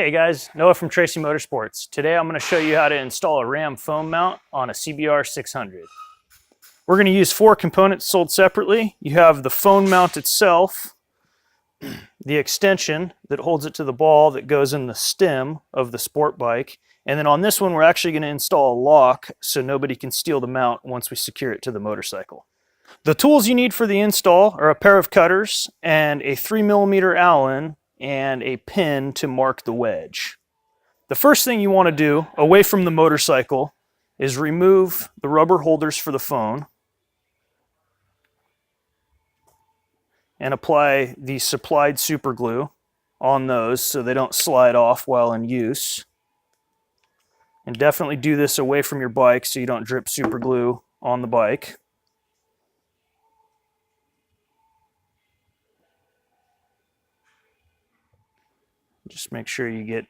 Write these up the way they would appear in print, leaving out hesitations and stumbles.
Hey guys, Noah from Tracy Motorsports. Today I'm going to show you how to install a Ram foam mount on a CBR 600. We're going to use 4 components sold separately. You have the phone mount itself, the extension that holds it to the ball that goes in the stem of the sport bike, and then on this one we're actually going to install a lock so nobody can steal the mount once we secure it to the motorcycle. The tools you need for the install are a pair of cutters and a 3mm Allen and a pin to mark the wedge. The first thing you want to do away from the motorcycle is remove the rubber holders for the phone and apply the supplied super glue on those so they don't slide off while in use. And definitely do this away from your bike so you don't drip super glue on the bike. Just make sure you get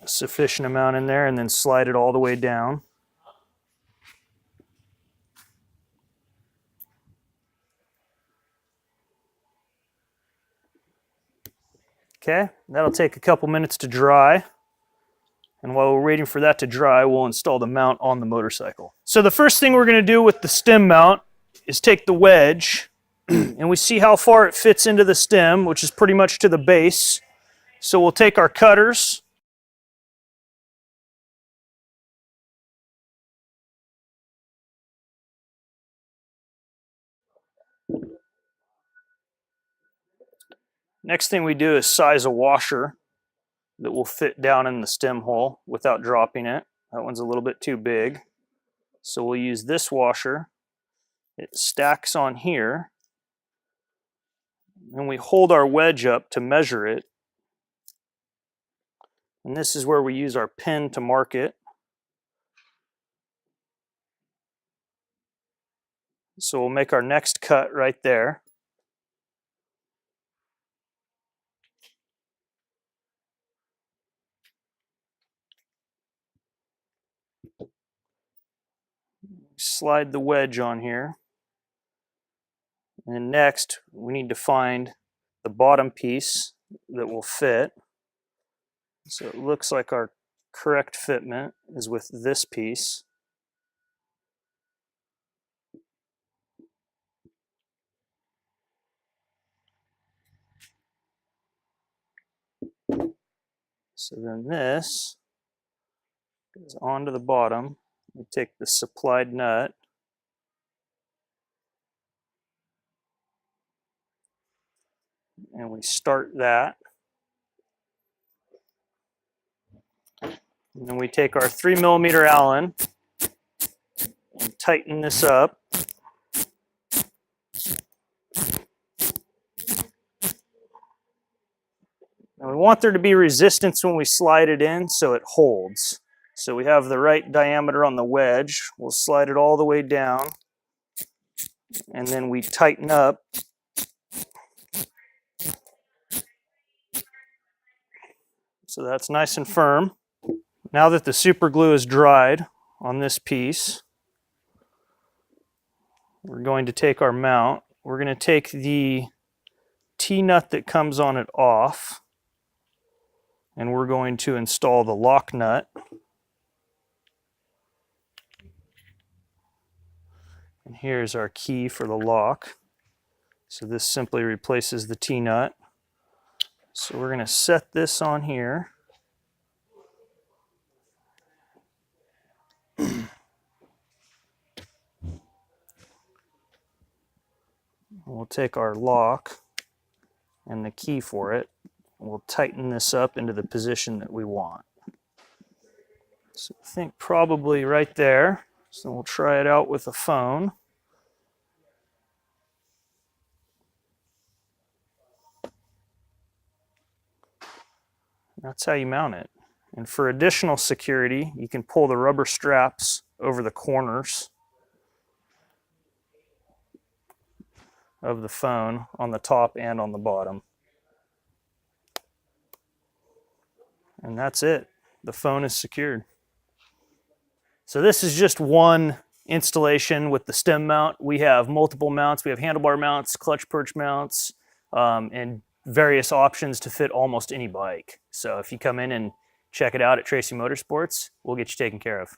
a sufficient amount in there and then slide it all the way down. Okay, that'll take a couple minutes to dry. And while we're waiting for that to dry, we'll install the mount on the motorcycle. So the first thing we're going to do with the stem mount is take the wedge and we see how far it fits into the stem, which is pretty much to the base. So we'll take our cutters Next thing we do is size a washer that will fit down in the stem hole without dropping it. That one's a little bit too big. So we'll use this washer. It stacks on here. And we hold our wedge up to measure it. And this is where we use our pin to mark it. So we'll make our next cut right there. Slide the wedge on here. And next, we need to find the bottom piece that will fit. So it looks like our correct fitment is with this piece. So then this goes onto the bottom. We take the supplied nut and we start that. And then we take our 3mm Allen and tighten this up. And we want there to be resistance when we slide it in so it holds. So we have the right diameter on the wedge. We'll slide it all the way down. And then we tighten up. So that's nice and firm. Now that the super glue is dried on this piece, we're going to take our mount. We're going to take the T-nut that comes on it off, and we're going to install the lock nut. And here's our key for the lock. So this simply replaces the T-nut. So we're going to set this on here. We'll take our lock and the key for it. We'll tighten this up into the position that we want. So I think probably right there. So we'll try it out with a phone. That's how you mount it. And for additional security, you can pull the rubber straps over the corners of the phone on the top and on the bottom. And that's it. The phone is secured. So this is just one installation with the stem mount. We have multiple mounts. We have handlebar mounts, clutch perch mounts, and various options to fit almost any bike. So if you come in and check it out at Tracy Motorsports, we'll get you taken care of.